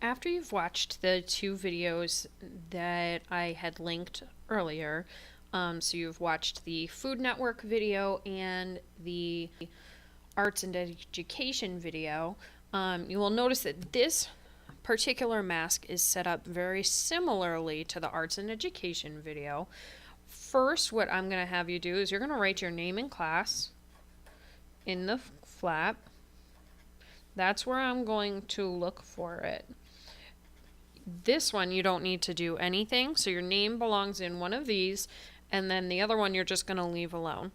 After you've watched the two videos that I had linked earlier, so you've watched the Food Network video and the Arts and Education video, you will notice that this particular mask is set up very similarly to the Arts and Education video. First, what I'm going to have you do is you're going to write your name in class in the flap. That's where I'm going to look for it. This one you don't need to do anything, so your name belongs in one of these, and then the other one you're just going to leave alone.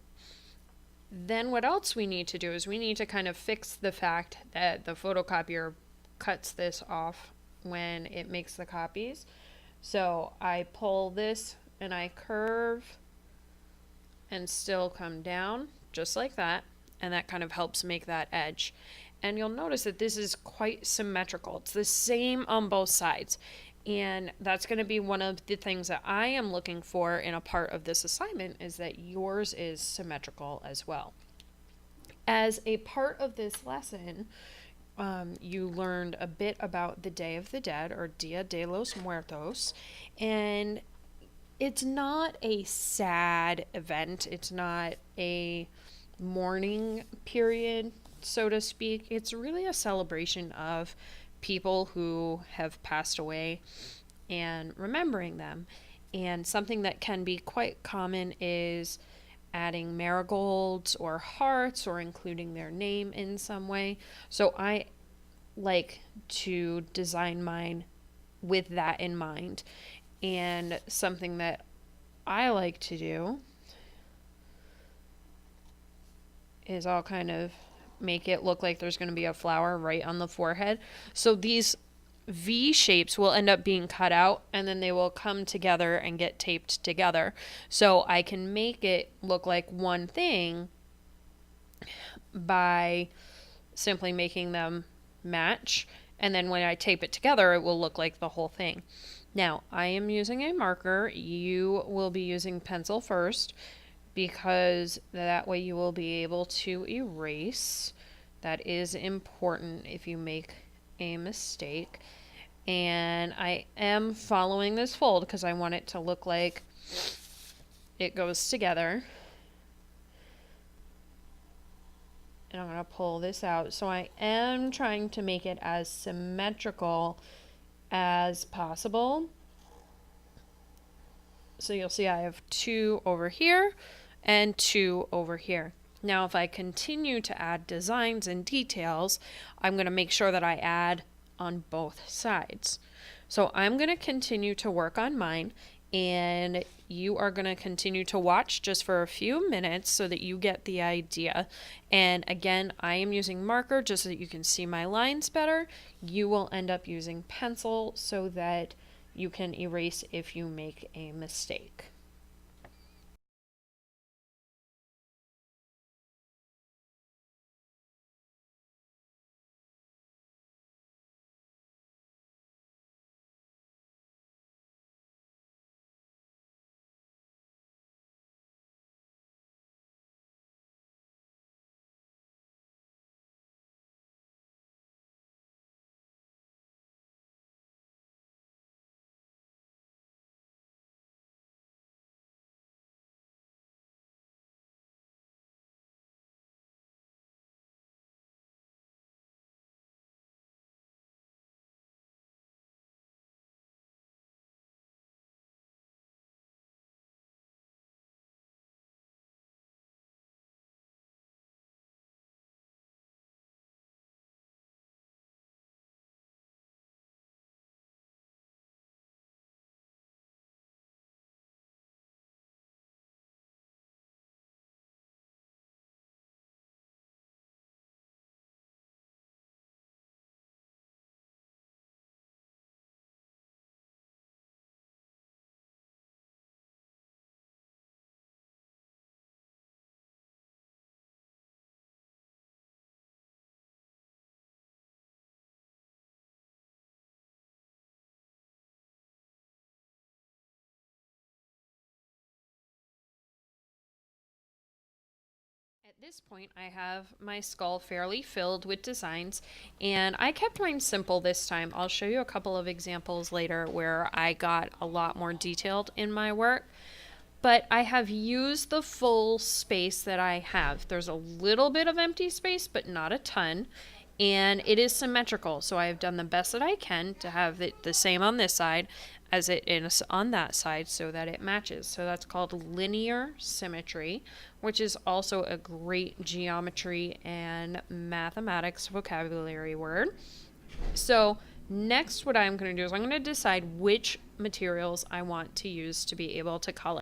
Then what else we need to do is we need to kind of fix the fact that the photocopier cuts this off when it makes the copies. So I pull this and I curve and still come down just like that, and that kind of helps make that edge. And you'll notice that this is quite symmetrical. It's the same on both sides. And that's going to be one of the things that I am looking for in a part of this assignment, is that yours is symmetrical as well. As a part of this lesson, you learned a bit about the Day of the Dead, or Dia de los Muertos, and it's not a sad event. It's not a mourning period, so to speak. It's really a celebration of people who have passed away and remembering them. And something that can be quite common is adding marigolds or hearts or including their name in some way. So I like to design mine with that in mind. And something that I like to do is I'll kind of make it look like there's going to be a flower right on the forehead. So these V shapes will end up being cut out, and then they will come together and get taped together. So I can make it look like one thing by simply making them match, and then when I tape it together, it will look like the whole thing. Now, I am using a marker. You will be using pencil first, because that way you will be able to erase. That is important if you make a mistake. And I am following this fold because I want it to look like it goes together. And I'm going to pull this out. So I am trying to make it as symmetrical as possible. So you'll see I have two over here and two over here. Now if I continue to add designs and details, I'm going to make sure that I add on both sides. So I'm going to continue to work on mine, and you are going to continue to watch just for a few minutes so that you get the idea. And again, I am using marker just so that you can see my lines better. You will end up using pencil so that you can erase if you make a mistake. At this point, I have my skull fairly filled with designs, and I kept mine simple this time. I'll show you a couple of examples later where I got a lot more detailed in my work, but I have used the full space that I have. There's a little bit of empty space, but not a ton, and it is symmetrical, so I have done the best that I can to have it the same on this side as it is on that side so that it matches. So that's called linear symmetry, which is also a great geometry and mathematics vocabulary word. So next what I'm going to do is I'm going to decide which materials I want to use to be able to color.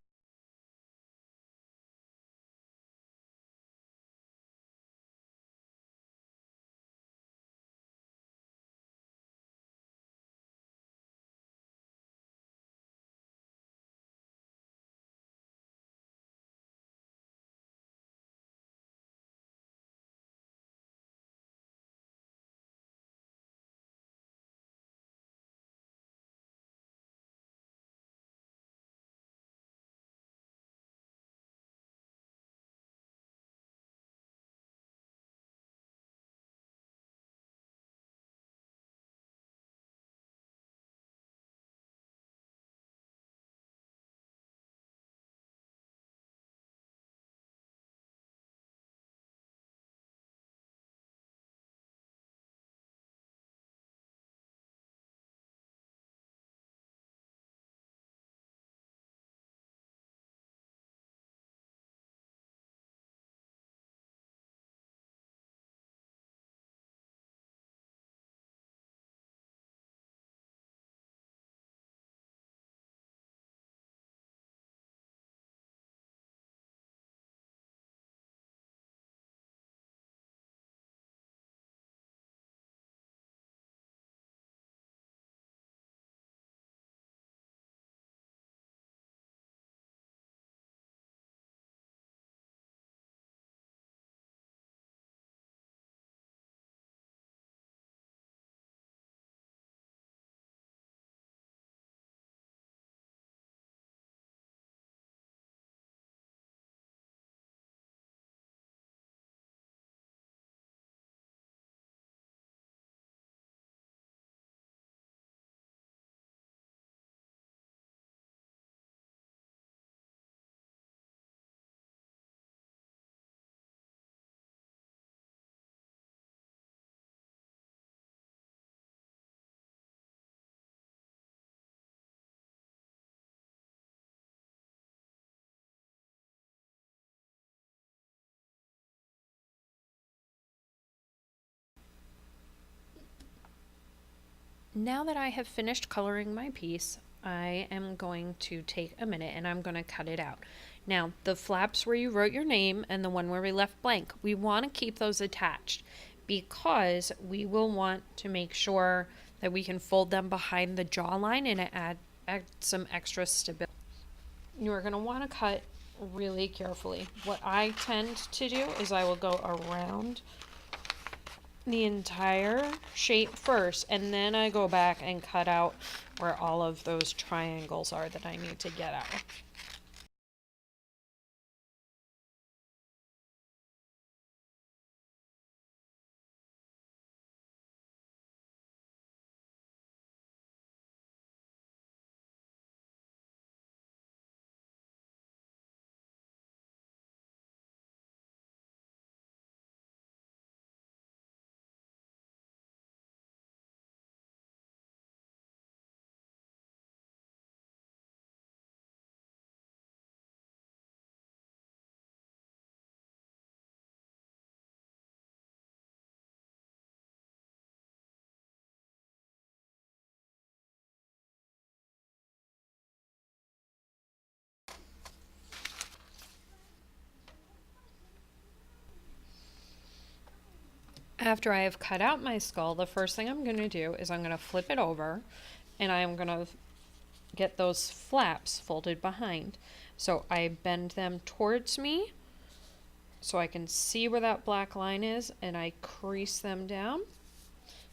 Now that I have finished coloring my piece, I am going to take a minute and I'm going to cut it out. Now, the flaps where you wrote your name and the one where we left blank, we want to keep those attached because we will want to make sure that we can fold them behind the jawline and add some extra stability. You're going to want to cut really carefully. What I tend to do is I will go around the entire shape first, and then I go back and cut out where all of those triangles are that I need to get out. After I have cut out my skull, the first thing I'm going to do is I'm going to flip it over and I'm going to get those flaps folded behind. So I bend them towards me so I can see where that black line is, and I crease them down.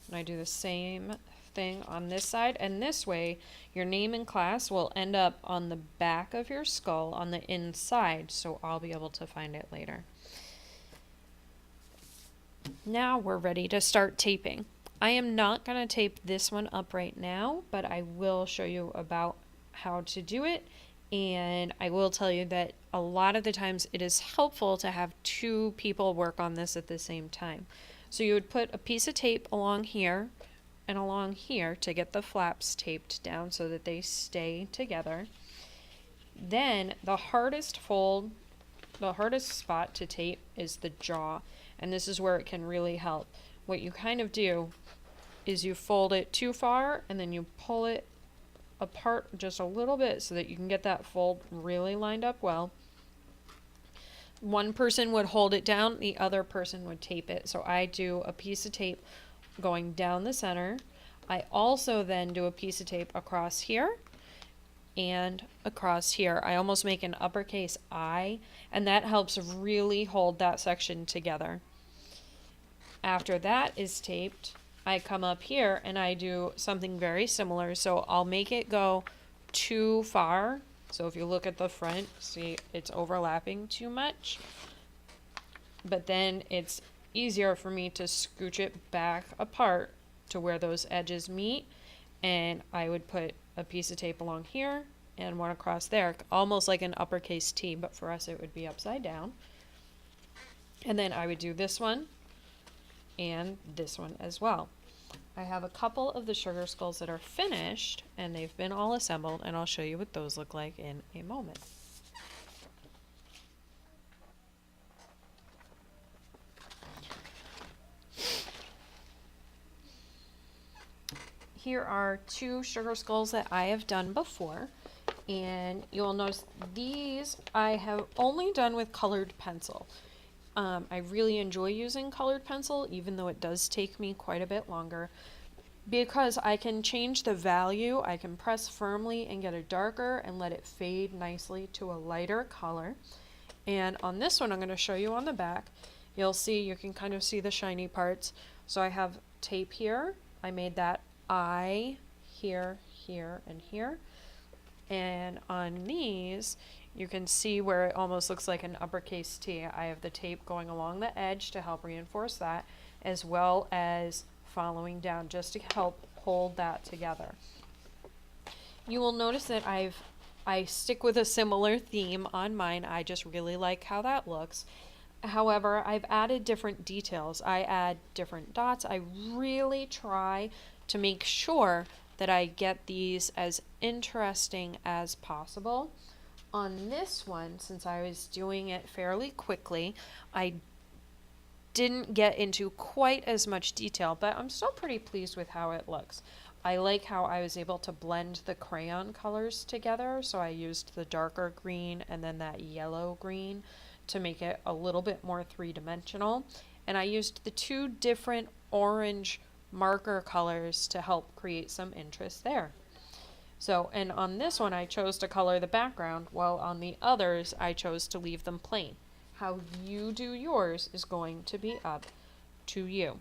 And I do the same thing on this side, and this way your name and class will end up on the back of your skull on the inside, so I'll be able to find it later. Now we're ready to start taping. I am not going to tape this one up right now, but I will show you about how to do it. And I will tell you that a lot of the times it is helpful to have two people work on this at the same time. So you would put a piece of tape along here and along here to get the flaps taped down so that they stay together. Then the hardest spot to tape is the jaw, and this is where it can really help. What you kind of do is you fold it too far and then you pull it apart just a little bit so that you can get that fold really lined up well. One person would hold it down, the other person would tape it. So I do a piece of tape going down the center. I also then do a piece of tape across here and across here. I almost make an uppercase I, and that helps really hold that section together. After that is taped, I come up here and I do something very similar. So I'll make it go too far. So if you look at the front, see it's overlapping too much. But then it's easier for me to scooch it back apart to where those edges meet. And I would put a piece of tape along here and one across there, almost like an uppercase T, but for us it would be upside down. And then I would do this one and this one as well. I have a couple of the sugar skulls that are finished and they've been all assembled, and I'll show you what those look like in a moment. Here are two sugar skulls that I have done before, and you'll notice these I have only done with colored pencil. I really enjoy using colored pencil, even though it does take me quite a bit longer, because I can change the value. I can press firmly and get it darker and let it fade nicely to a lighter color. And on this one, I'm going to show you on the back. You'll see, you can kind of see the shiny parts. So I have tape here. I made that I here, here, and here. And on these, you can see where it almost looks like an uppercase T. I have the tape going along the edge to help reinforce that, as well as following down just to help hold that together. You will notice that I stick with a similar theme on mine. I just really like how that looks. However, I've added different details. I add different dots. I really try to make sure that I get these as interesting as possible. On this one, since I was doing it fairly quickly, I didn't get into quite as much detail, but I'm still pretty pleased with how it looks. I like how I was able to blend the crayon colors together, so I used the darker green and then that yellow green to make it a little bit more three-dimensional. And I used the two different orange marker colors to help create some interest there. So, and on this one I chose to color the background, while on the others I chose to leave them plain. How you do yours is going to be up to you.